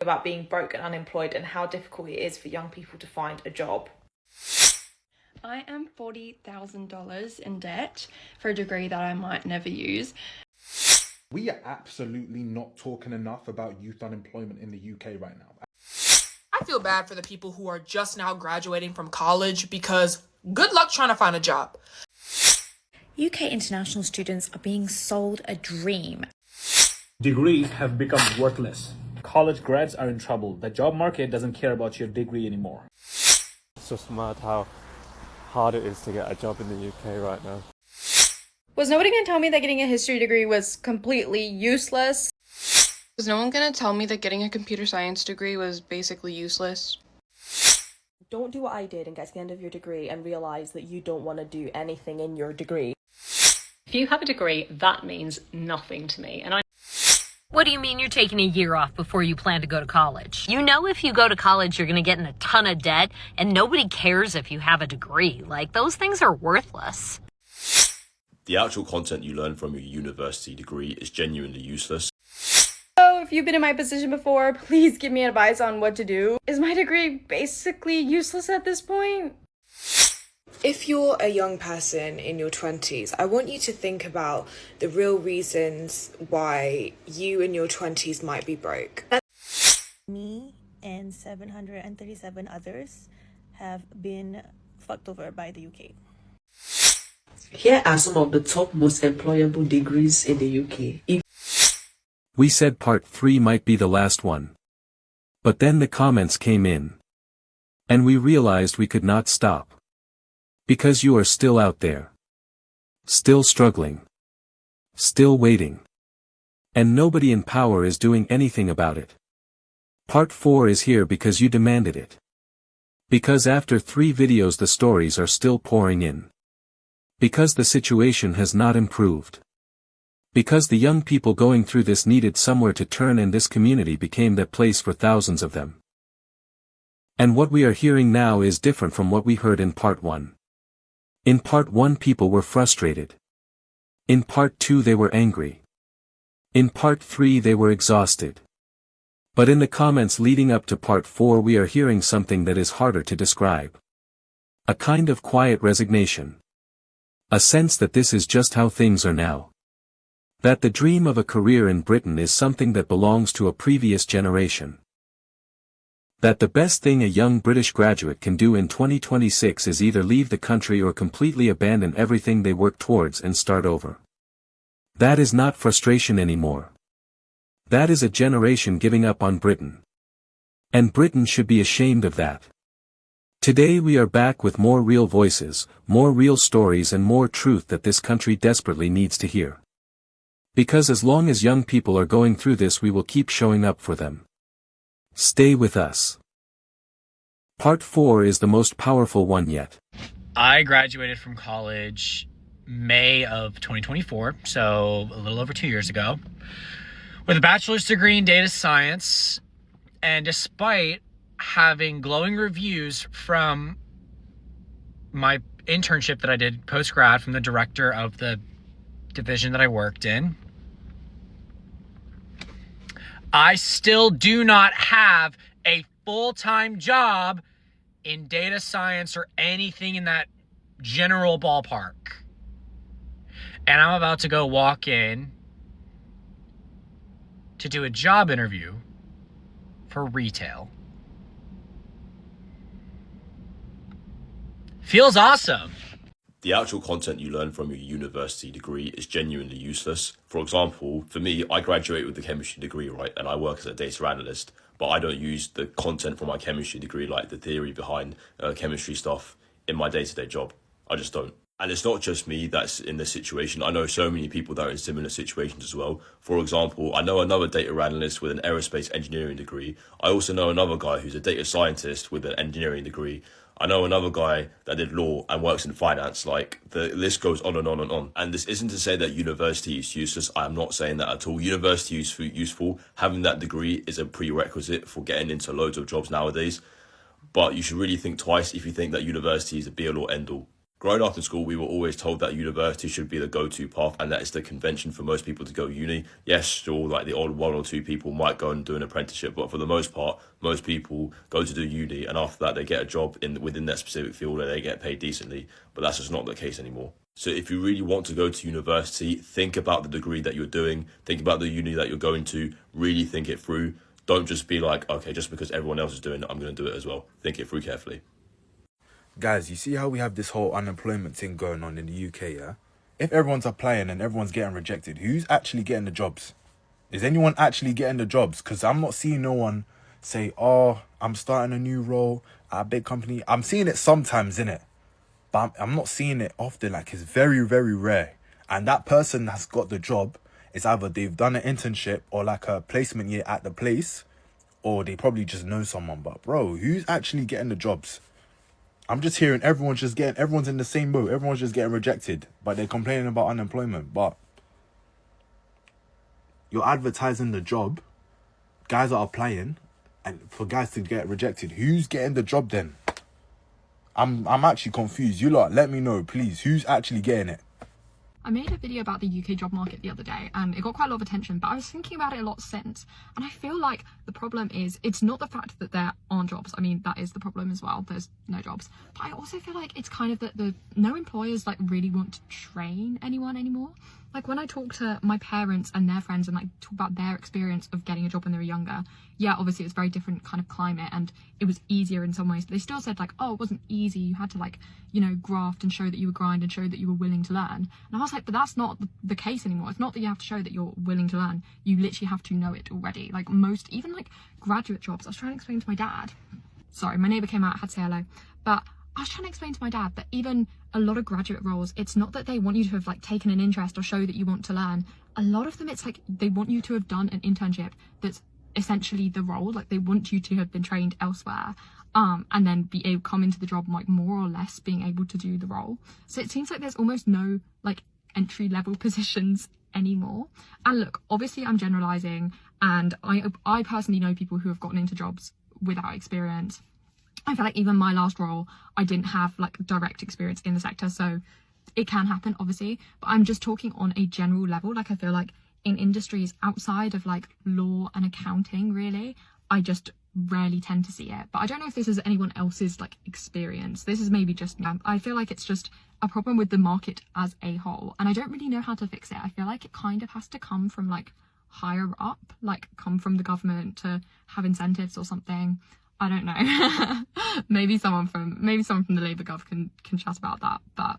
about being broke and unemployed and how difficult it is for young people to find a job. I am $40,000 in debt for a degree that I might never use. We are absolutely not talking enough about youth unemployment in the UK right now. I feel bad for the people who are just now graduating from college because good luck trying to find a job. UK international students are being sold a dream. Degrees have become worthless. College grads are in trouble. The job market doesn't care about your degree anymore. It's just mad how hard it is to get a job in the UK right now. Was nobody going to tell me that getting a history degree was completely useless? Was no one going to tell me that getting a computer science degree was basically useless? Don't do what I did and get to the end of your degree and realise that you don't want to do anything in your degree. If you have a degree, that means nothing to me. What do you mean you're taking a year off before you plan to go to college? You know if you go to college, you're going to get in a ton of debt, and nobody cares if you have a degree. Like, those things are worthless. The actual content you learn from your university degree is genuinely useless. So if you've been in my position before, please give me advice on what to do. Is my degree basically useless at this point? If you're a young person in your 20s, I want you to think about the real reasons why you in your 20s might be broke. Me and 737 others have been fucked over by the UK. Here are some of the top most employable degrees in the UK. We said part 3 might be the last one. But then the comments came in. And we realized we could not stop. Because you are still out there. Still struggling. Still waiting. And nobody in power is doing anything about it. Part 4 is here because you demanded it. Because after 3 videos the stories are still pouring in. Because the situation has not improved. Because the young people going through this needed somewhere to turn, and this community became that place for thousands of them. And what we are hearing now is different from what we heard in part 1. In part 1 people were frustrated. In part 2 they were angry. In part 3 they were exhausted. But in the comments leading up to part 4 we are hearing something that is harder to describe. A kind of quiet resignation. A sense that this is just how things are now. That the dream of a career in Britain is something that belongs to a previous generation. That the best thing a young British graduate can do in 2026 is either leave the country or completely abandon everything they work towards and start over. That is not frustration anymore. That is a generation giving up on Britain. And Britain should be ashamed of that. Today we are back with more real voices, more real stories, and more truth that this country desperately needs to hear. Because as long as young people are going through this, we will keep showing up for them. Stay with us. Part 4 is the most powerful one yet. I graduated from college May of 2024, so a little over 2 years ago, with a bachelor's degree in data science, and despite having glowing reviews from my internship that I did post-grad from the director of the division that I worked in, I still do not have a full-time job in data science or anything in that general ballpark. And I'm about to go walk in to do a job interview for retail. Feels awesome. The actual content you learn from your university degree is genuinely useless. For example, for me, I graduated with a chemistry degree, right? And I work as a data analyst, but I don't use the content from my chemistry degree, like the theory behind chemistry stuff, in my day-to-day job. I just don't. And it's not just me that's in this situation. I know so many people that are in similar situations as well. For example, I know another data analyst with an aerospace engineering degree. I also know another guy who's a data scientist with an engineering degree. I know another guy that did law and works in finance. Like, the list goes on and on and on. And this isn't to say that university is useless. I am not saying that at all. University is useful. Having that degree is a prerequisite for getting into loads of jobs nowadays. But you should really think twice if you think that university is a be-all or end-all. Growing up in school, we were always told that university should be the go-to path and that it's the convention for most people to go uni. Yes, sure, like the odd 1 or 2 people might go and do an apprenticeship, but for the most part, most people go to do uni and after that they get a job within that specific field and they get paid decently. But that's just not the case anymore. So if you really want to go to university, think about the degree that you're doing, think about the uni that you're going to, really think it through. Don't just be like, okay, just because everyone else is doing it, I'm going to do it as well. Think it through carefully. Guys, you see how we have this whole unemployment thing going on in the UK, yeah? If everyone's applying and everyone's getting rejected, who's actually getting the jobs? Is anyone actually getting the jobs? Because I'm not seeing no one say, oh, I'm starting a new role at a big company. I'm seeing it sometimes, innit? But I'm not seeing it often. Like, it's very, very rare. And that person that's got the job is either they've done an internship or like a placement year at the place, or they probably just know someone. But bro, who's actually getting the jobs? I'm just hearing everyone's in the same boat. Everyone's just getting rejected, but they're complaining about unemployment. But you're advertising the job, guys are applying, and for guys to get rejected, who's getting the job then? I'm actually confused. You lot, let me know, please. Who's actually getting it? I made a video about the UK job market the other day and it got quite a lot of attention, but I was thinking about it a lot since, and I feel like the problem is it's not the fact that there aren't jobs. I mean, that is the problem as well. There's no jobs. But I also feel like it's kind of that no employers like really want to train anyone anymore. Like when I talk to my parents and their friends and like talk about their experience of getting a job when they were younger, yeah, obviously it was a very different kind of climate and it was easier in some ways, but they still said like, oh, it wasn't easy. You had to like, you know, graft and show that you were grind and show that you were willing to learn. And I was like, but that's not the case anymore. It's not that you have to show that you're willing to learn. You literally have to know it already. Like even like graduate jobs, I was trying to explain to my dad. Sorry, my neighbour came out, had to say hello. But I was trying to explain to my dad that even a lot of graduate roles, it's not that they want you to have like taken an interest or show that you want to learn. A lot of them, it's like they want you to have done an internship that's essentially the role. Like they want you to have been trained elsewhere and then be able to come into the job like more or less being able to do the role. So it seems like there's almost no like entry level positions anymore. And look, obviously I'm generalizing, and I personally know people who have gotten into jobs without experience. I feel like even my last role, I didn't have like direct experience in the sector, so it can happen obviously, but I'm just talking on a general level. Like I feel like in industries outside of like law and accounting, really, I just rarely tend to see it. But I don't know if this is anyone else's like experience. This is maybe just me. I feel like it's just a problem with the market as a whole, and I don't really know how to fix it. I feel like it kind of has to come from like higher up, like come from the government to have incentives or something. I don't know. maybe someone from the Labour Gov can chat about that. But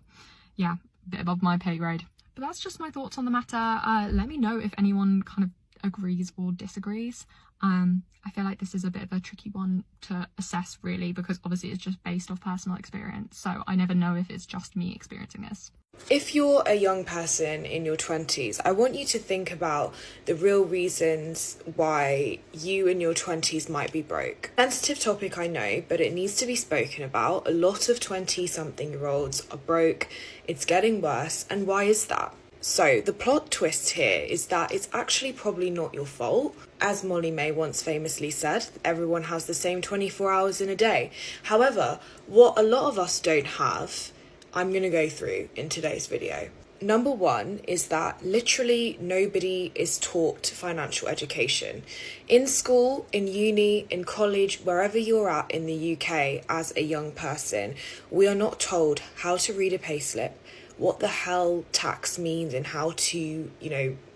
yeah, a bit above my pay grade. But that's just my thoughts on the matter. Let me know if anyone kind of agrees or disagrees. I feel like this is a bit of a tricky one to assess really, because obviously it's just based off personal experience. So I never know if it's just me experiencing this. If you're a young person in your 20s, I want you to think about the real reasons why you in your 20s might be broke. Sensitive topic, I know, but it needs to be spoken about. A lot of 20-something-year-olds are broke. It's getting worse. And why is that? So the plot twist here is that it's actually probably not your fault. As Molly May once famously said, everyone has the same 24 hours in a day. However, what a lot of us don't have, I'm going to go through in today's video. Number one is that literally nobody is taught financial education. In school, in uni, in college, wherever you're at in the UK as a young person, we are not told how to read a payslip, what the hell tax means and how to,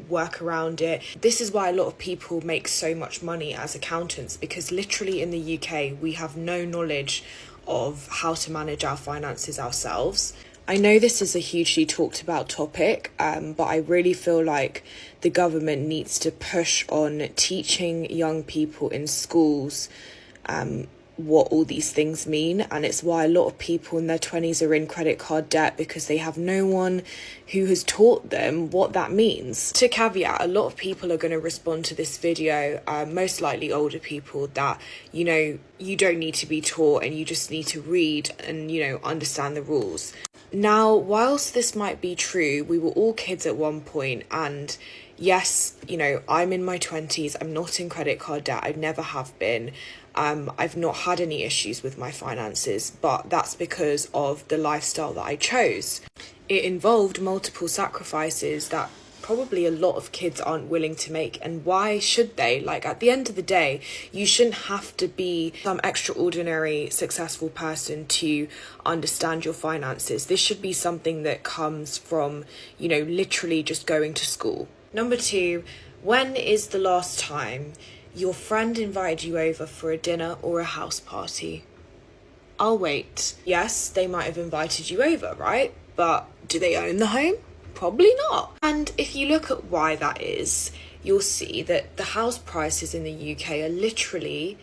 work around it. This is why a lot of people make so much money as accountants, because literally in the UK, we have no knowledge of how to manage our finances ourselves. I know this is a hugely talked about topic, but I really feel like the government needs to push on teaching young people in schools what all these things mean. And it's why a lot of people in their 20s are in credit card debt, because they have no one who has taught them what that means. To caveat, a lot of people are going to respond to this video, most likely older people, that you don't need to be taught and you just need to read and understand the rules. Now, whilst this might be true, we were all kids at one point, and Yes, you know, I'm in my 20s, I'm not in credit card debt, I never have been. I've not had any issues with my finances, but that's because of the lifestyle that I chose. It involved multiple sacrifices that probably a lot of kids aren't willing to make, and why should they? Like, at the end of the day, you shouldn't have to be some extraordinary successful person to understand your finances. This should be something that comes from, you know, literally just going to school. Number 2, when is the last time your friend invited you over for a dinner or a house party? I'll wait. Yes, they might have invited you over, right? But do they own the home? Probably not. And if you look at why that is, you'll see that the house prices in the UK are literally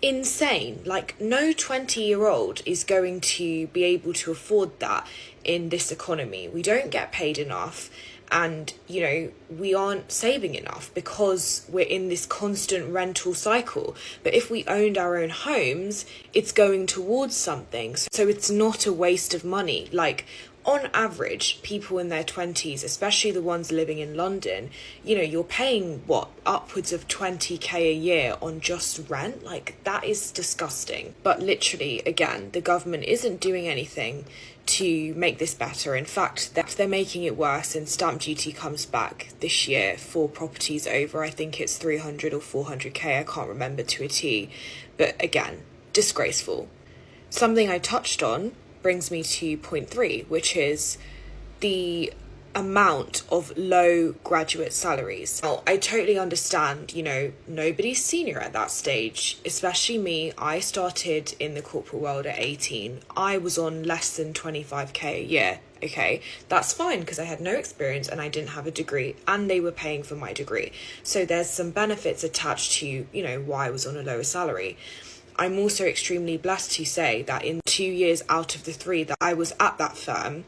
insane. Like, no 20-year-old is going to be able to afford that in this economy. We don't get paid enough. And, you know, we aren't saving enough because we're in this constant rental cycle. But if we owned our own homes, it's going towards something. So it's not a waste of money. Like, on average, people in their 20s, especially the ones living in London, you know, you're paying, what, upwards of 20k a year on just rent? Like, that is disgusting. But literally, again, the government isn't doing anything to make this better. In fact, they're making it worse, and stamp duty comes back this year for properties over, I think it's 300 or 400k, I can't remember to a T. But again, disgraceful. Something I touched on brings me to point 3, which is the amount of low graduate salaries. Now, I totally understand, you know, nobody's senior at that stage, especially me. I started in the corporate world at 18. I was on less than 25k a year. Okay, that's fine because I had no experience and I didn't have a degree, and they were paying for my degree. So there's some benefits attached to, you know, why I was on a lower salary. I'm also extremely blessed to say that in 2 years out of the 3 that I was at that firm,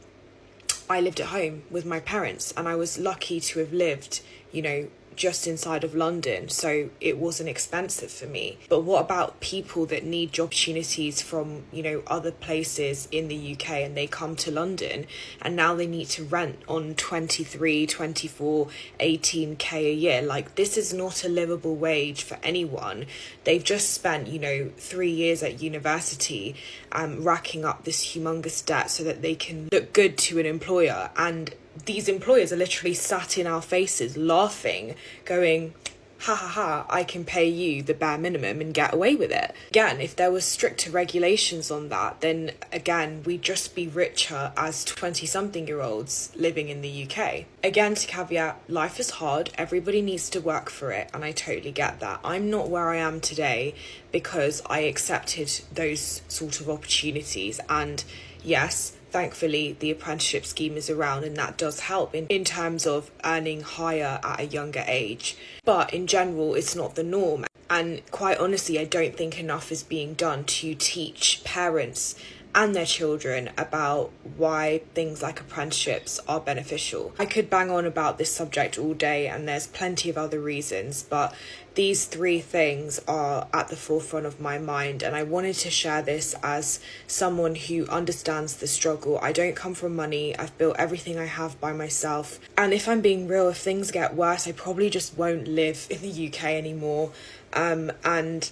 I lived at home with my parents, and I was lucky to have lived, you know, just inside of London, so it wasn't expensive for me. But what about people that need job opportunities from, you know, other places in the UK, and they come to London and now they need to rent on 23, 24, 18k a year? Like, this is not a livable wage for anyone. They've just spent, you know, 3 years at university racking up this humongous debt so that they can look good to an employer, and these employers are literally sat in our faces laughing, going, ha ha ha, I can pay you the bare minimum and get away with it. Again, if there was stricter regulations on that, then again, we'd just be richer as 20-something-year-olds living in the UK. Again, to caveat, life is hard, everybody needs to work for it, and I totally get that. I'm not where I am today because I accepted those sort of opportunities, and yes, thankfully, the apprenticeship scheme is around, and that does help in terms of earning higher at a younger age. But in general, it's not the norm. And quite honestly, I don't think enough is being done to teach parents and their children about why things like apprenticeships are beneficial. I could bang on about this subject all day, and there's plenty of other reasons, but these 3 things are at the forefront of my mind, and I wanted to share this as someone who understands the struggle. I don't come from money. I've built everything I have by myself, and if I'm being real, if things get worse, I probably just won't live in the UK anymore, and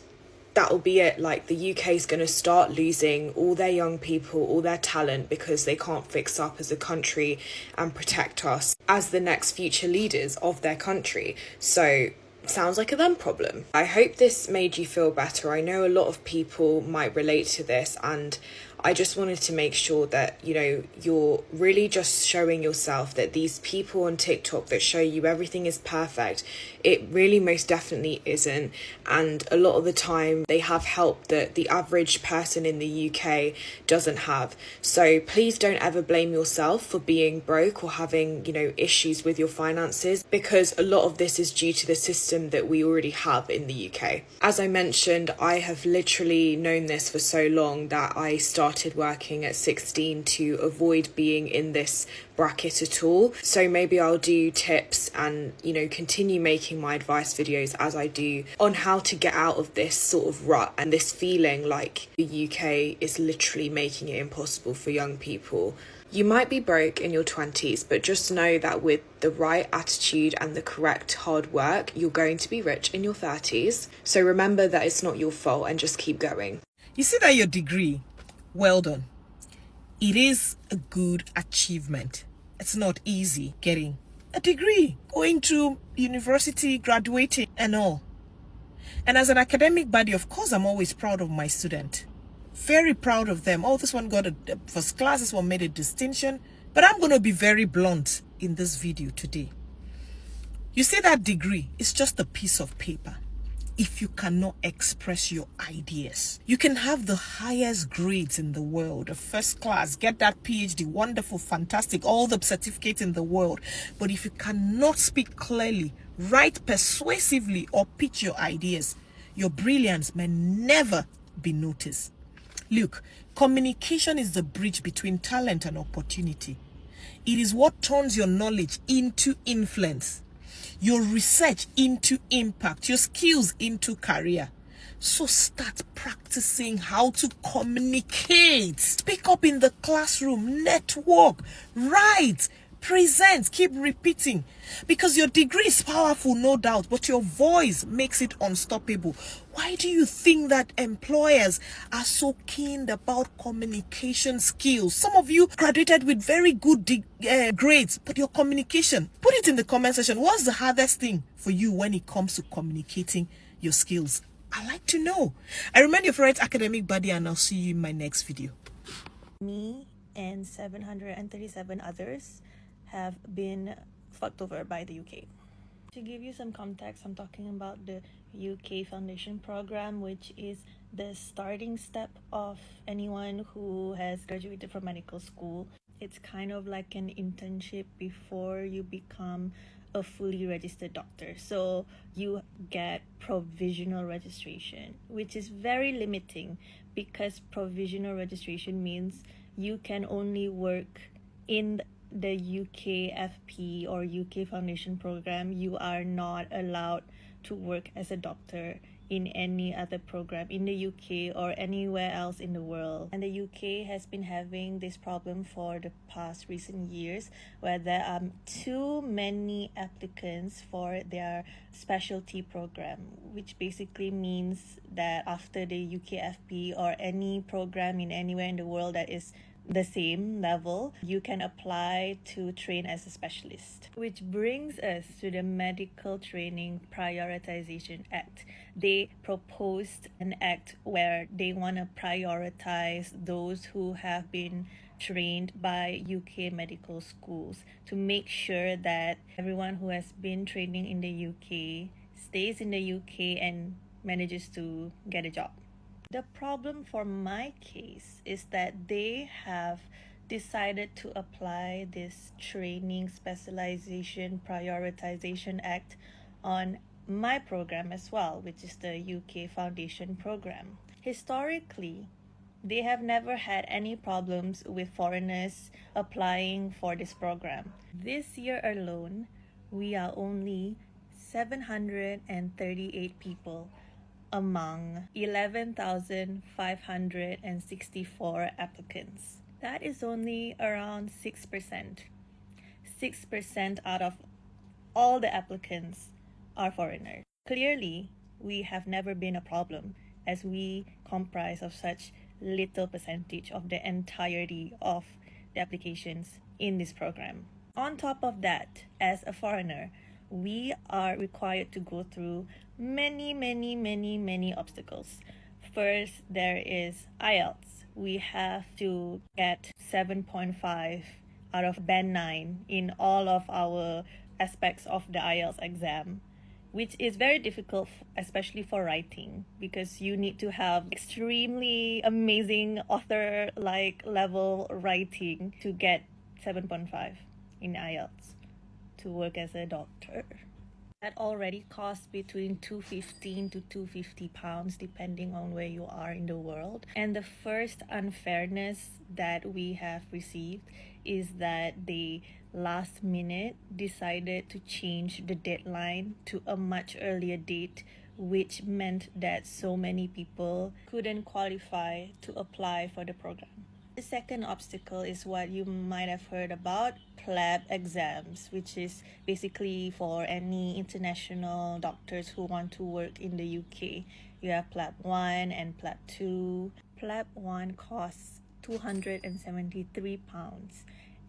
that'll be it. Like, the UK is going to start losing all their young people, all their talent, because they can't fix up as a country and protect us as the next future leaders of their country. So sounds like a them problem. I hope this made you feel better. I know a lot of people might relate to this, and I just wanted to make sure that, you know, you're really just showing yourself that these people on TikTok that show you everything is perfect, it really most definitely isn't. And a lot of the time they have help that the average person in the UK doesn't have. So please don't ever blame yourself for being broke or having, you know, issues with your finances, because a lot of this is due to the system that we already have in the UK. As I mentioned, I have literally known this for so long that I started started working at 16 to avoid being in this bracket at all. So maybe I'll do tips and, continue making my advice videos as I do on how to get out of this sort of rut and this feeling like the UK is literally making it impossible for young people. You might be broke in your 20s, but just know that with the right attitude and the correct hard work, you're going to be rich in your 30s. So remember that it's not your fault and just keep going. You see that your degree, well done. It is a good achievement. It's not easy getting a degree, going to university, graduating and all. And as an academic body, of course, I'm always proud of my student. Very proud of them. Oh, this one got a first class, this one made a distinction. But I'm going to be very blunt in this video today. You see that degree is just a piece of paper. If you cannot express your ideas, you can have the highest grades in the world, a first class, get that PhD, wonderful, fantastic, all the certificates in the world. But if you cannot speak clearly, write persuasively, or pitch your ideas, your brilliance may never be noticed. Look, communication is the bridge between talent and opportunity. It is what turns your knowledge into influence, your research into impact, your skills into career. So start practicing how to communicate. Speak up in the classroom, network, write, present, keep repeating. Because your degree is powerful, no doubt, but your voice makes it unstoppable. Why do you think that employers are so keen about communication skills? Some of you graduated with very good grades, but your communication, put it in the comment section. What's the hardest thing for you when it comes to communicating your skills? I like to know. I remain your favorite academic buddy, and I'll see you in my next video. Me and 737 others have been fucked over by the UK. To give you some context, I'm talking about the UK Foundation program, which is the starting step of anyone who has graduated from medical school. It's kind of like an internship before you become a fully registered doctor. So you get provisional registration, which is very limiting because provisional registration means you can only work in the UKFP or UK Foundation program. You are not allowed to work as a doctor in any other program in the UK or anywhere else in the world. And the UK has been having this problem for the past recent years, where there are too many applicants for their specialty program, which basically means that after the UKFP or any program in anywhere in the world that is the same level, you can apply to train as a specialist. Which brings us to the Medical Training Prioritization Act. They proposed an act where they want to prioritize those who have been trained by UK medical schools to make sure that everyone who has been training in the UK stays in the UK and manages to get a job. The problem for my case is that they have decided to apply this Training Specialization Prioritization Act on my program as well, which is the UK Foundation program. Historically, they have never had any problems with foreigners applying for this program. This year alone, we are only 738 people among 11,564 applicants. That is only around 6%. 6% out of all the applicants are foreigners. Clearly, we have never been a problem, as we comprise of such little percentage of the entirety of the applications in this program. On top of that, as a foreigner, we are required to go through many obstacles. First, there is IELTS. We have to get 7.5 out of band 9 in all of our aspects of the IELTS exam, which is very difficult, especially for writing, because you need to have extremely amazing author-like level writing to get 7.5 in IELTS to work as a doctor. That already costs between £215 to £250 depending on where you are in the world. And the first unfairness that we have received is that they last minute decided to change the deadline to a much earlier date, which meant that so many people couldn't qualify to apply for the program. The second obstacle is what you might have heard about, PLAB exams, which is basically for any international doctors who want to work in the UK. You have PLAB 1 and PLAB 2. PLAB 1 costs £273.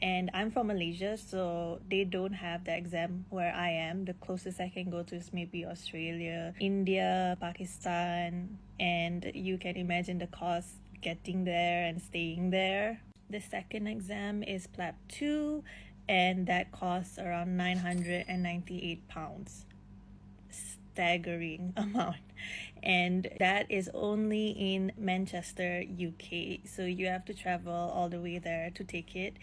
And I'm from Malaysia, so they don't have the exam where I am. The closest I can go to is maybe Australia, India, Pakistan, and you can imagine the cost getting there and staying there. The second exam is PLAB 2, and that costs around £998. Staggering amount. And that is only in Manchester, UK. So you have to travel all the way there to take it.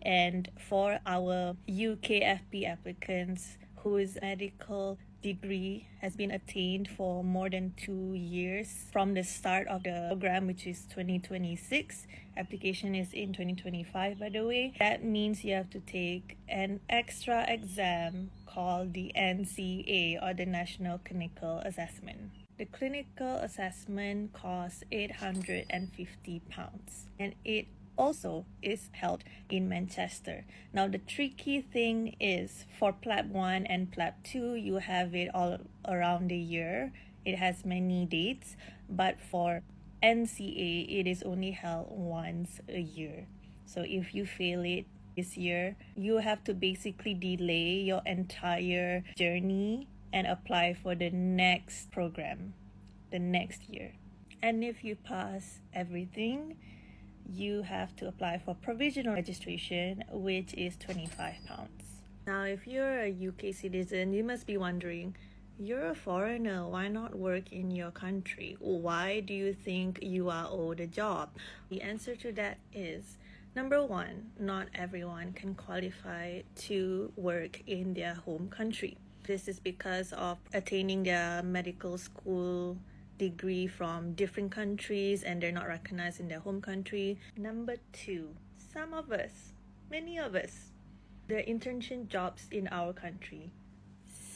And for our UKFP applicants whose medical degree has been attained for more than 2 years from the start of the program, which is 2026, application is in 2025 by the way, that means you have to take an extra exam called the NCA, or the National Clinical Assessment. The clinical assessment costs £850, and it also is held in Manchester. Now the tricky thing is, for PLAB 1 and PLAB 2 you have it all around the year. It has many dates, but for NCA it is only held once a year. So if you fail it this year, you have to basically delay your entire journey and apply for the next program the next year. And if you pass everything, you have to apply for provisional registration, which is £25. Now, if you're a UK citizen, you must be wondering, you're a foreigner, why not work in your country? Why do you think you are owed a job? The answer to that is, number one, not everyone can qualify to work in their home country. This is because of attaining their medical school degree from different countries and they're not recognized in their home country. Number two, some of us, many of us, the internship jobs in our country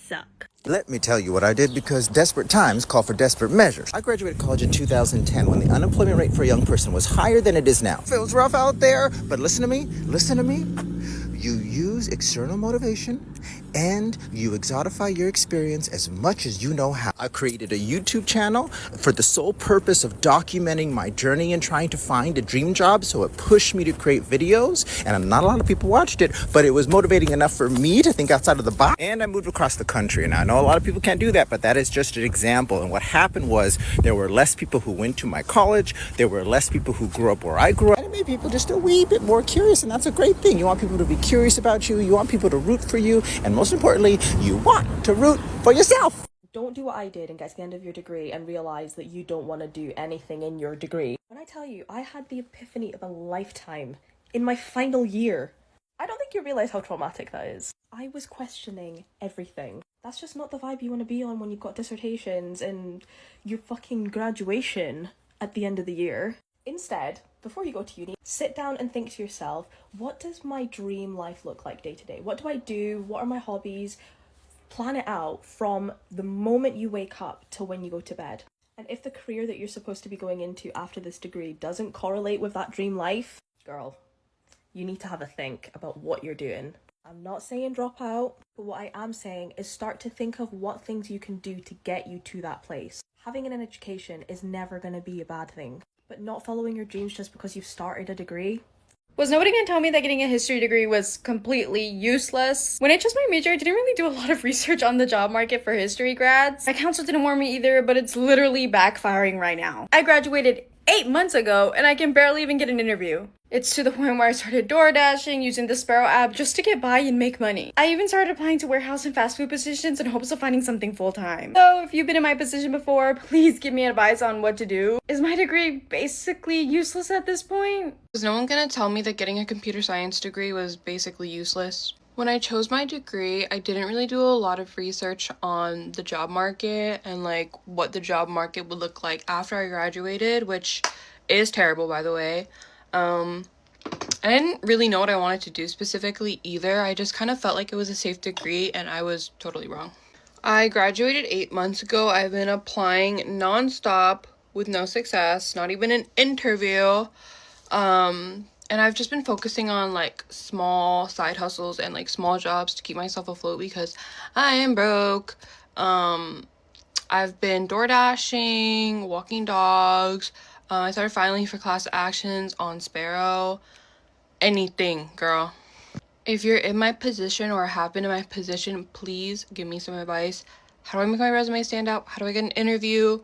suck. Let me tell you what I did, because desperate times call for desperate measures. I graduated college in 2010 when the unemployment rate for a young person was higher than it is now. Feels rough out there, but listen to me. You use external motivation and you exotify your experience as much as you know how. I created a YouTube channel for the sole purpose of documenting my journey and trying to find a dream job, so it pushed me to create videos, and not a lot of people watched it, but it was motivating enough for me to think outside of the box. And I moved across the country, and I know a lot of people can't do that, but that is just an example. And what happened was, there were less people who went to my college, there were less people who grew up where I grew up, and it made people just a wee bit more curious, and that's a great thing. You want people to be curious about you, you want people to root for you, and most importantly, you want to root for yourself. Don't do what I did and get to the end of your degree and realize that you don't want to do anything in your degree. When I tell you, I had the epiphany of a lifetime in my final year. I don't think you realize how traumatic that is. I was questioning everything. That's just not the vibe you want to be on when you've got dissertations and your fucking graduation at the end of the year. Instead, before you go to uni, sit down and think to yourself, what does my dream life look like day to day? What do I do? What are my hobbies? Plan it out from the moment you wake up till when you go to bed. And if the career that you're supposed to be going into after this degree doesn't correlate with that dream life, girl, you need to have a think about what you're doing. I'm not saying drop out, but what I am saying is start to think of what things you can do to get you to that place. Having an education is never going to be a bad thing, but not following your dreams just because you've started a degree. Was nobody gonna tell me that getting a history degree was completely useless? When I chose my major, I didn't really do a lot of research on the job market for history grads. My counselor didn't warn me either, but it's literally backfiring right now. I graduated 8 months ago, and I can barely even get an interview. It's to the point where I started door dashing, using the Sparrow app just to get by and make money. I even started applying to warehouse and fast food positions in hopes of finding something full-time. So if you've been in my position before, please give me advice on what to do. Is my degree basically useless at this point? Is no one gonna tell me that getting a computer science degree was basically useless? When I chose my degree, I didn't really do a lot of research on the job market and like what the job market would look like after I graduated, which is terrible, by the way. I didn't really know what I wanted to do specifically either. I just kind of felt like it was a safe degree and I was totally wrong. I graduated 8 months ago. I've been applying nonstop with no success, not even an interview. And I've just been focusing on like small side hustles and like small jobs to keep myself afloat because I am broke. I've been door dashing, walking dogs. I started filing for class actions on Sparrow. Anything, girl. If you're in my position or have been in my position, please give me some advice. How do I make my resume stand out? How do I get an interview?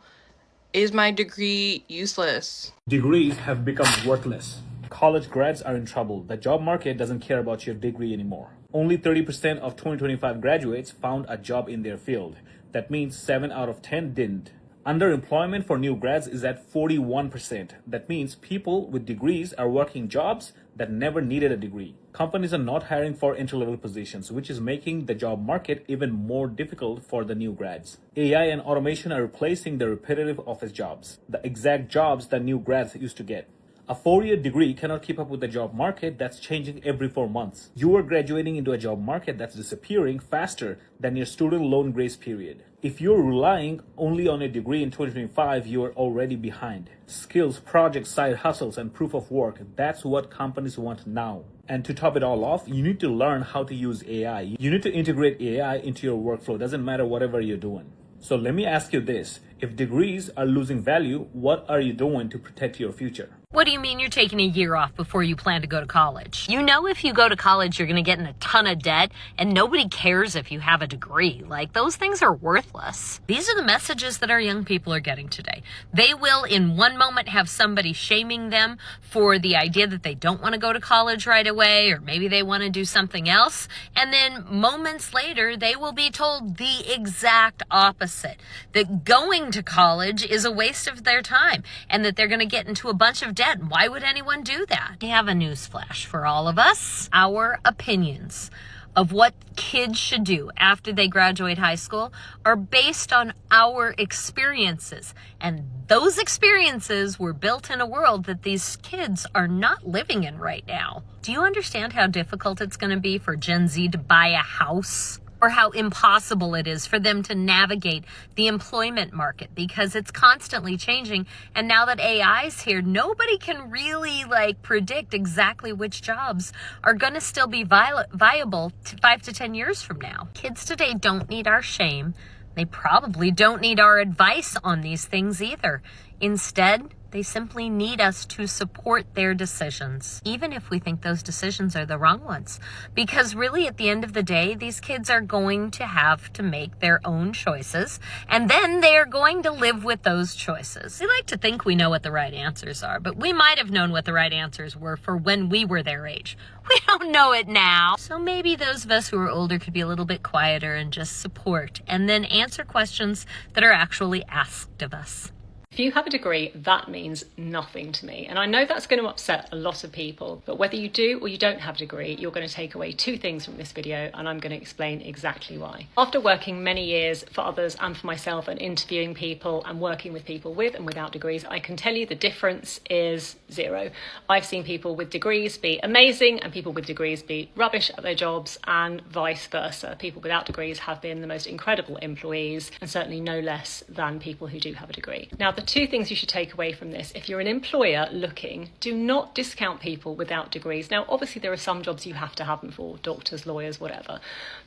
Is my degree useless? Degrees have become worthless. College grads are in trouble. The job market doesn't care about your degree anymore. Only 30% of 2025 graduates found a job in their field. That means 7 out of 10 didn't. Underemployment for new grads is at 41%. That means people with degrees are working jobs that never needed a degree. Companies are not hiring for entry-level positions, which is making the job market even more difficult for the new grads. AI and automation are replacing the repetitive office jobs, the exact jobs that new grads used to get. A 4-year degree cannot keep up with the job market that's changing every 4 months. You are graduating into a job market that's disappearing faster than your student loan grace period. If you're relying only on a degree in 2025, you are already behind. Skills, projects, side hustles, and proof of work, that's what companies want now. And to top it all off, you need to learn how to use AI. You need to integrate AI into your workflow. Doesn't matter whatever you're doing. So let me ask you this. If degrees are losing value, what are you doing to protect your future? What do you mean you're taking a year off before you plan to go to college? You know if you go to college, you're going to get in a ton of debt, and nobody cares if you have a degree. Like, those things are worthless. These are the messages that our young people are getting today. They will, in one moment, have somebody shaming them for the idea that they don't want to go to college right away, or maybe they want to do something else, and then moments later, they will be told the exact opposite, that going to college is a waste of their time, and that they're going to get into a bunch of debt. Why would anyone do that? I have a newsflash for all of us. Our opinions of what kids should do after they graduate high school are based on our experiences. And those experiences were built in a world that these kids are not living in right now. Do you understand how difficult it's going to be for Gen Z to buy a house? Or how impossible it is for them to navigate the employment market because it's constantly changing. And now that AI is here, nobody can really predict exactly which jobs are going to still be viable 5 to 10 years from now. Kids today don't need our shame. They probably don't need our advice on these things either. Instead, they simply need us to support their decisions, even if we think those decisions are the wrong ones. Because really, at the end of the day, these kids are going to have to make their own choices, and then they are going to live with those choices. We like to think we know what the right answers are, but we might have known what the right answers were for when we were their age. We don't know it now. So maybe those of us who are older could be a little bit quieter and just support, and then answer questions that are actually asked of us. If you have a degree, that means nothing to me. And I know that's going to upset a lot of people, but whether you do or you don't have a degree, you're going to take away 2 things from this video, and I'm going to explain exactly why. After working many years for others and for myself and interviewing people and working with people with and without degrees, I can tell you the difference is 0. I've seen people with degrees be amazing and people with degrees be rubbish at their jobs, and vice versa. People without degrees have been the most incredible employees, and certainly no less than people who do have a degree. Now, the 2 things you should take away from this: if you're an employer looking, do not discount people without degrees. Now, obviously there are some jobs you have to have them for, doctors, lawyers, whatever.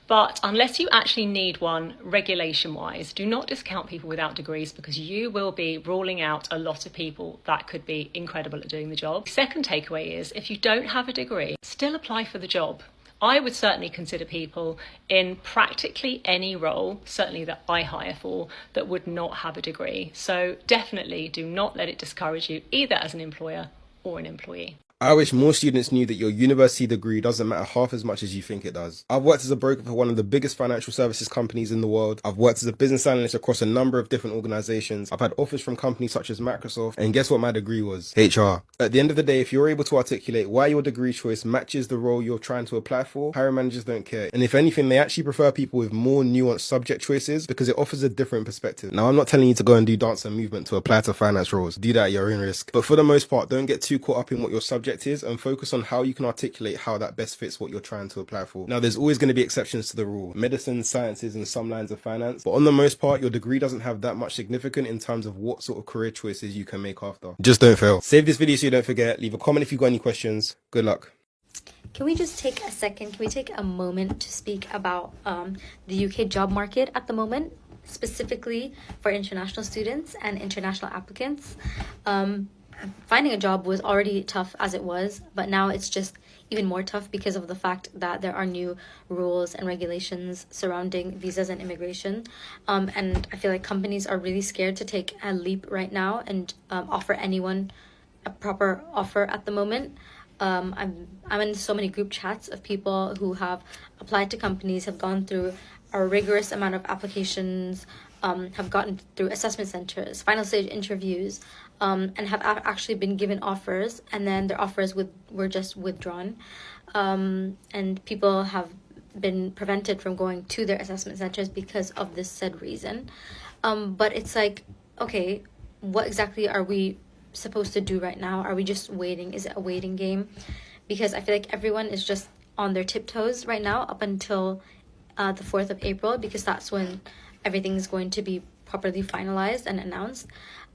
But unless you actually need one regulation-wise, do not discount people without degrees, because you will be ruling out a lot of people that could be incredible at doing the job. Second takeaway is, if you don't have a degree, still apply for the job. I would certainly consider people in practically any role, certainly that I hire for, that would not have a degree. So definitely do not let it discourage you, either as an employer or an employee. I wish more students knew that your university degree doesn't matter half as much as you think it does. I've worked as a broker for one of the biggest financial services companies in the world. I've worked as a business analyst across a number of different organizations. I've had offers from companies such as Microsoft, and guess what my degree was? HR. At the end of the day, if you're able to articulate why your degree choice matches the role you're trying to apply for, hiring managers don't care. And if anything, they actually prefer people with more nuanced subject choices because it offers a different perspective. Now, I'm not telling you to go and do dance and movement to apply to finance roles. Do that at your own risk. But for the most part, don't get too caught up in what your subject is and focus on how you can articulate how that best fits what you're trying to apply for. Now, there's always going to be exceptions to the rule. Medicine, sciences, and some lines of finance. But on the most part, your degree doesn't have that much significance in terms of what sort of career choices you can make after. Just don't fail. Save this video so you don't forget. Leave a comment if you've got any questions. Good luck. Can we just take a second? Can we take a moment to speak about the UK job market at the moment, specifically for international students and international applicants? Finding a job was already tough as it was, but now it's just even more tough because of the fact that there are new rules and regulations surrounding visas and immigration. And I feel like companies are really scared to take a leap right now and offer anyone a proper offer at the moment. I'm in so many group chats of people who have applied to companies, have gone through a rigorous amount of applications, have gotten through assessment centers, final stage interviews, and have actually been given offers, and then their offers were just withdrawn. And people have been prevented from going to their assessment centers because of this said reason. But it's like, okay, what exactly are we supposed to do right now? Are we just waiting? Is it a waiting game? Because I feel like everyone is just on their tiptoes right now up until the 4th of April, because that's when everything is going to be properly finalized and announced.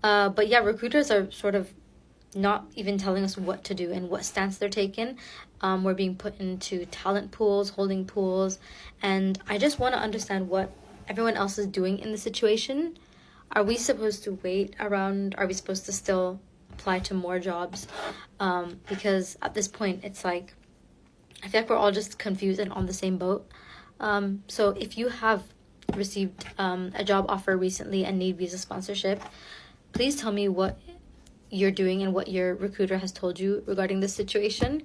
But yeah, recruiters are sort of not even telling us what to do and what stance they're taking. We're being put into talent pools, holding pools, and I just want to understand what everyone else is doing in the situation. Are we supposed to wait around? Are we supposed to still apply to more jobs? Because at this point, it's like, I feel like we're all just confused and on the same boat. So if you have received a job offer recently and need visa sponsorship, please tell me what you're doing and what your recruiter has told you regarding this situation,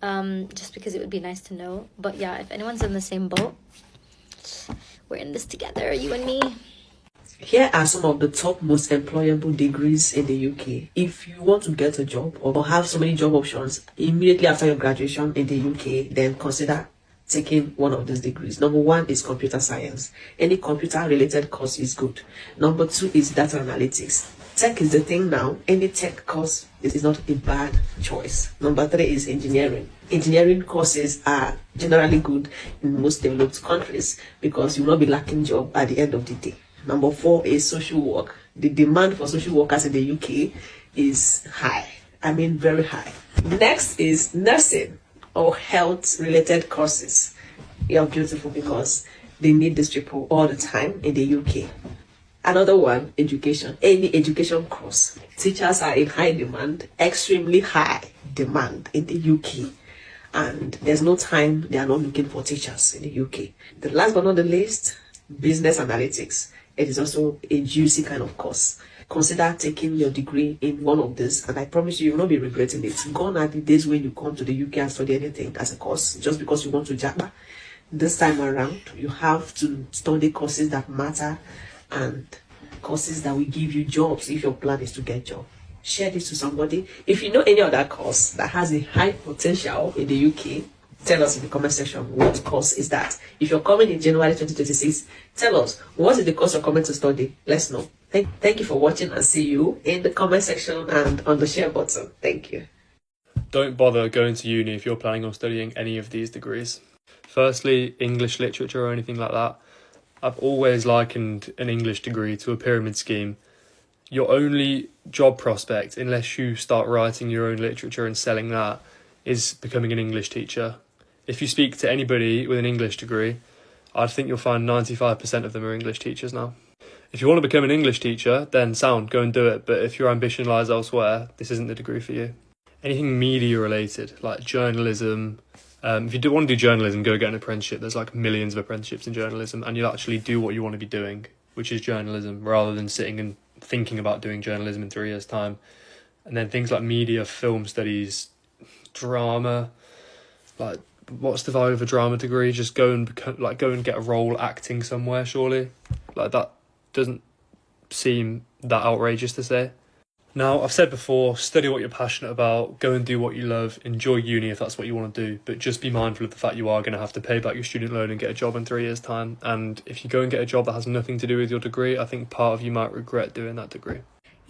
just because it would be nice to know. But yeah, if anyone's in the same boat, we're in this together, you and me. Here are some of the top most employable degrees in the UK. If you want to get a job or have so many job options immediately after your graduation in the UK, then consider taking one of these degrees. Number 1 is computer science. Any computer related course is good. Number 2 is data analytics. Tech is the thing now. Any tech course is not a bad choice. Number 3 is engineering. Engineering courses are generally good in most developed countries because you will not be lacking job at the end of the day. Number 4 is social work. The demand for social workers in the UK is high. I mean, very high. Next is nursing or health related courses. You're beautiful because they need these people all the time in the UK. Another one, education. Any education course. Teachers are in high demand, extremely high demand in the UK. And there's no time they are not looking for teachers in the UK. The last but not the least, business analytics. It is also a juicy kind of course. Consider taking your degree in one of these, and I promise you will not be regretting it. Gone are the days when you come to the UK and study anything as a course just because you want to jabba. This time around, you have to study courses that matter and courses that will give you jobs if your plan is to get a job. Share this to somebody. If you know any other course that has a high potential in the UK, tell us in the comment section what course is that. If you're coming in January 2026, tell us what is the course you're coming to study. Let's know. Thank you for watching, and see you in the comment section and on the share button. Thank you. Don't bother going to uni if you're planning on studying any of these degrees. Firstly, English literature or anything like that. I've always likened an English degree to a pyramid scheme. Your only job prospect, unless you start writing your own literature and selling that, is becoming an English teacher. If you speak to anybody with an English degree, I'd think you'll find 95% of them are English teachers now. If you want to become an English teacher, then sound, go and do it. But if your ambition lies elsewhere, this isn't the degree for you. Anything media related, like journalism. If you do want to do journalism, go get an apprenticeship. There's like millions of apprenticeships in journalism, and you'll actually do what you want to be doing, which is journalism, rather than sitting and thinking about doing journalism in 3 years' time. And then things like media, film studies, drama. Like, what's the value of a drama degree? Just go and get a role acting somewhere, surely. Like, that doesn't seem that outrageous to say. Now, I've said before, study what you're passionate about, go and do what you love, enjoy uni if that's what you want to do, but just be mindful of the fact you are going to have to pay back your student loan and get a job in 3 years' time. And if you go and get a job that has nothing to do with your degree, I think part of you might regret doing that degree.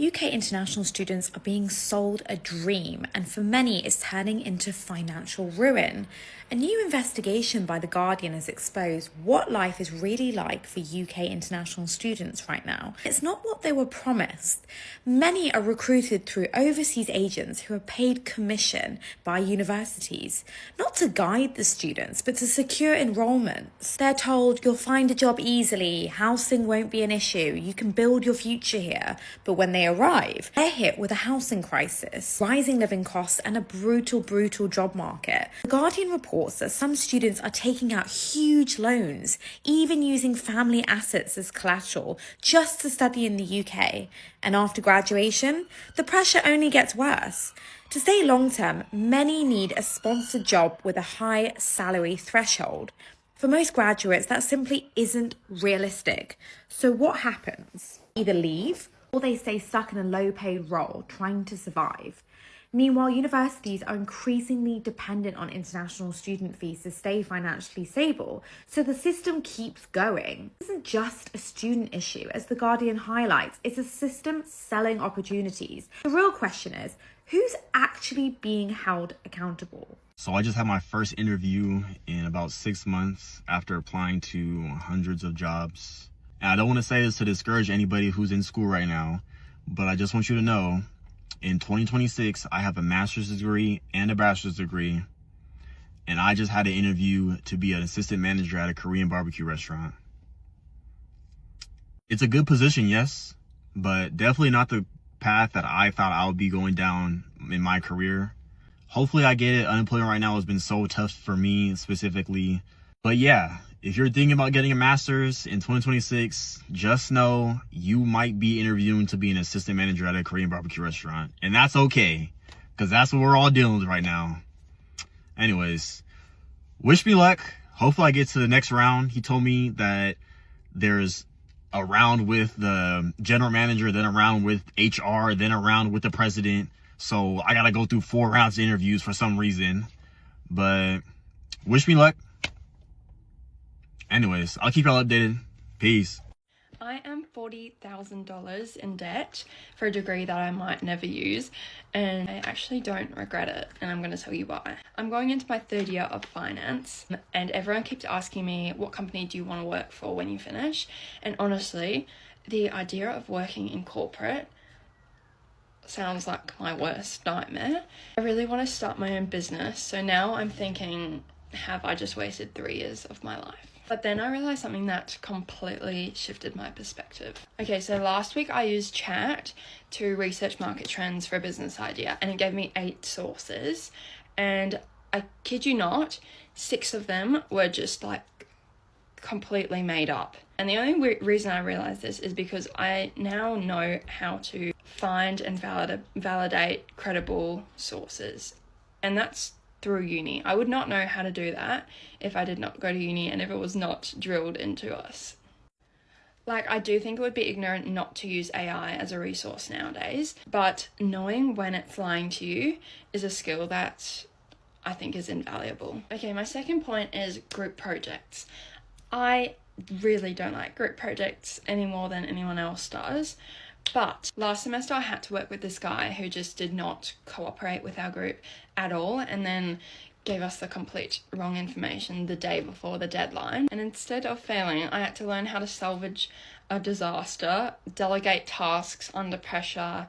UK international students are being sold a dream, and for many it's turning into financial ruin. A new investigation by The Guardian has exposed what life is really like for UK international students right now. It's not what they were promised. Many are recruited through overseas agents who are paid commission by universities, not to guide the students, but to secure enrollments. They're told you'll find a job easily, housing won't be an issue, you can build your future here. But when they arrive, they're hit with a housing crisis, rising living costs, and a brutal job market. The Guardian reports that some students are taking out huge loans, even using family assets as collateral, just to study in the UK. And after graduation, the pressure only gets worse. To stay long term, many need a sponsored job with a high salary threshold. For most graduates, that simply isn't realistic. So what happens? Either leave, or they stay stuck in a low-paid role trying to survive. Meanwhile, universities are increasingly dependent on international student fees to stay financially stable, so the system keeps going. This isn't just a student issue, as The Guardian highlights, it's a system selling opportunities. The real question is, who's actually being held accountable? So I just had my first interview in about 6 months after applying to hundreds of jobs. And I don't want to say this to discourage anybody who's in school right now, but I just want you to know, in 2026, I have a master's degree and a bachelor's degree, and I just had an interview to be an assistant manager at a Korean barbecue restaurant. It's a good position, yes, but definitely not the path that I thought I would be going down in my career. Hopefully I get it. Unemployment right now has been so tough for me specifically. But yeah, if you're thinking about getting a master's in 2026, just know you might be interviewing to be an assistant manager at a Korean barbecue restaurant. And that's okay, because that's what we're all dealing with right now. Anyways, wish me luck. Hopefully I get to the next round. He told me that there's a round with the general manager, then a round with HR, then a round with the president. So I got to go through 4 rounds of interviews for some reason. But wish me luck. Anyways, I'll keep y'all updated. Peace. I am $40,000 in debt for a degree that I might never use, and I actually don't regret it, and I'm going to tell you why. I'm going into my 3rd year of finance, and everyone keeps asking me, what company do you want to work for when you finish? And honestly, the idea of working in corporate sounds like my worst nightmare. I really want to start my own business, so now I'm thinking, have I just wasted 3 years of my life? But then I realized something that completely shifted my perspective. Okay, so last week I used chat to research market trends for a business idea, and it gave me 8 sources, and I kid you not, 6 of them were just like completely made up. And the only reason I realized this is because I now know how to find and validate credible sources, and that's through uni. I would not know how to do that if I did not go to uni and if it was not drilled into us. Like, I do think it would be ignorant not to use AI as a resource nowadays, but knowing when it's lying to you is a skill that I think is invaluable. Okay, my second point is group projects. I really don't like group projects any more than anyone else does. But last semester I had to work with this guy who just did not cooperate with our group at all, and then gave us the complete wrong information the day before the deadline. And instead of failing, I had to learn how to salvage a disaster, delegate tasks under pressure,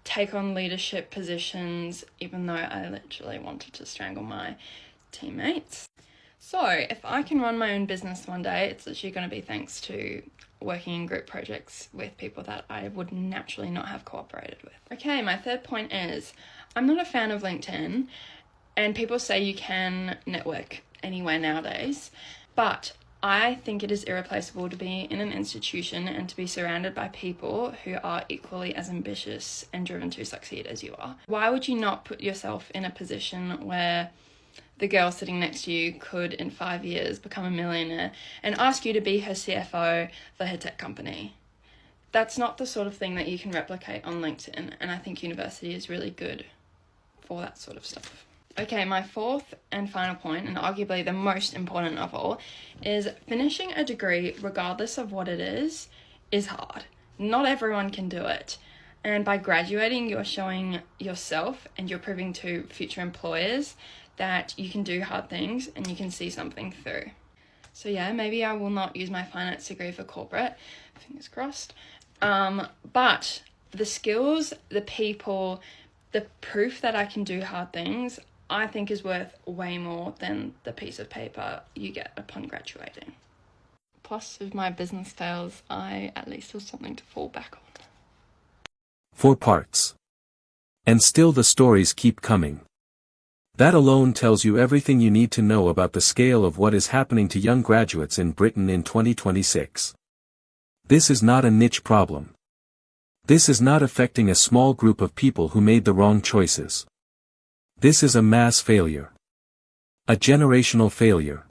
take on leadership positions, even though I literally wanted to strangle my teammates. So if I can run my own business one day, it's literally going to be thanks to working in group projects with people that I would naturally not have cooperated with. Okay, my third point is, I'm not a fan of LinkedIn, and people say you can network anywhere nowadays, but I think it is irreplaceable to be in an institution and to be surrounded by people who are equally as ambitious and driven to succeed as you are. Why would you not put yourself in a position where the girl sitting next to you could in 5 years become a millionaire and ask you to be her CFO for her tech company? That's not the sort of thing that you can replicate on LinkedIn, and I think university is really good for that sort of stuff. Okay, my fourth and final point, and arguably the most important of all, is finishing a degree, regardless of what it is hard. Not everyone can do it. And by graduating, you're showing yourself and you're proving to future employers that you can do hard things and you can see something through. So yeah, maybe I will not use my finance degree for corporate, fingers crossed. But the skills, the people, the proof that I can do hard things, I think is worth way more than the piece of paper you get upon graduating. Plus, if my business fails, I at least have something to fall back on. 4 parts. And still the stories keep coming. That alone tells you everything you need to know about the scale of what is happening to young graduates in Britain in 2026. This is not a niche problem. This is not affecting a small group of people who made the wrong choices. This is a mass failure. A generational failure.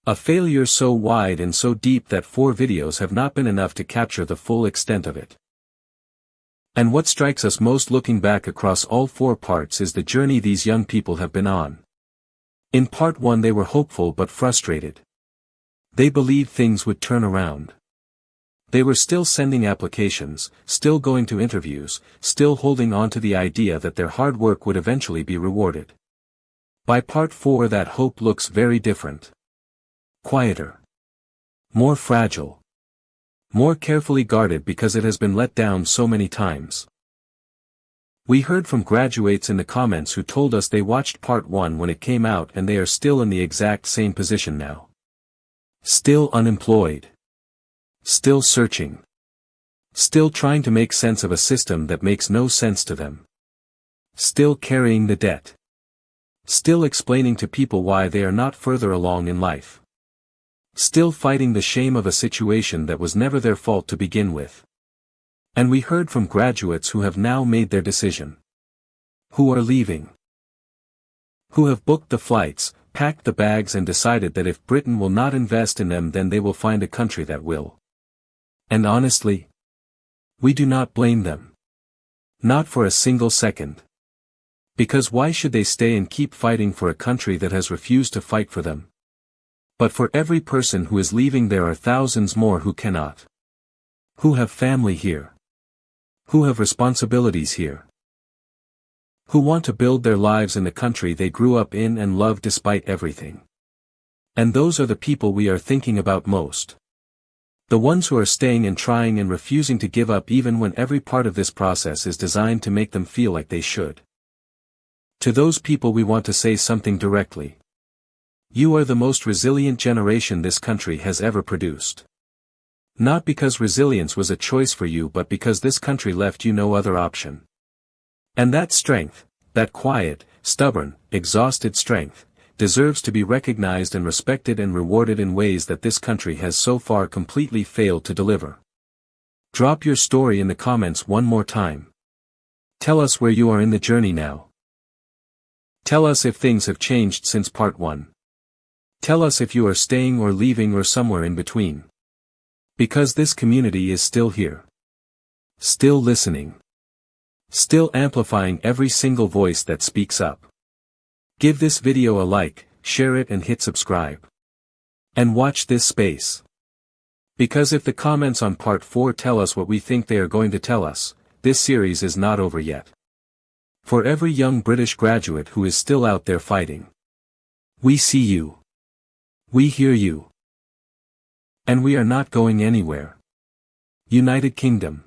A failure so wide and so deep that 4 videos have not been enough to capture the full extent of it. And what strikes us most looking back across all 4 parts is the journey these young people have been on. In part 1 they were hopeful but frustrated. They believed things would turn around. They were still sending applications, still going to interviews, still holding on to the idea that their hard work would eventually be rewarded. By part 4 that hope looks very different. Quieter. More fragile. More carefully guarded because it has been let down so many times. We heard from graduates in the comments who told us they watched part 1 when it came out and they are still in the exact same position now. Still unemployed. Still searching. Still trying to make sense of a system that makes no sense to them. Still carrying the debt. Still explaining to people why they are not further along in life. Still fighting the shame of a situation that was never their fault to begin with. And we heard from graduates who have now made their decision. Who are leaving. Who have booked the flights, packed the bags and decided that if Britain will not invest in them then they will find a country that will. And honestly, we do not blame them. Not for a single second. Because why should they stay and keep fighting for a country that has refused to fight for them? But for every person who is leaving there are thousands more who cannot. Who have family here. Who have responsibilities here. Who want to build their lives in the country they grew up in and love despite everything. And those are the people we are thinking about most. The ones who are staying and trying and refusing to give up even when every part of this process is designed to make them feel like they should. To those people we want to say something directly. You are the most resilient generation this country has ever produced. Not because resilience was a choice for you but because this country left you no other option. And that strength, that quiet, stubborn, exhausted strength, deserves to be recognized and respected and rewarded in ways that this country has so far completely failed to deliver. Drop your story in the comments one more time. Tell us where you are in the journey now. Tell us if things have changed since part 1. Tell us if you are staying or leaving or somewhere in between. Because this community is still here. Still listening. Still amplifying every single voice that speaks up. Give this video a like, share it and hit subscribe. And watch this space. Because if the comments on part 4 tell us what we think they are going to tell us, this series is not over yet. For every young British graduate who is still out there fighting. We see you. We hear you. And we are not going anywhere. United Kingdom.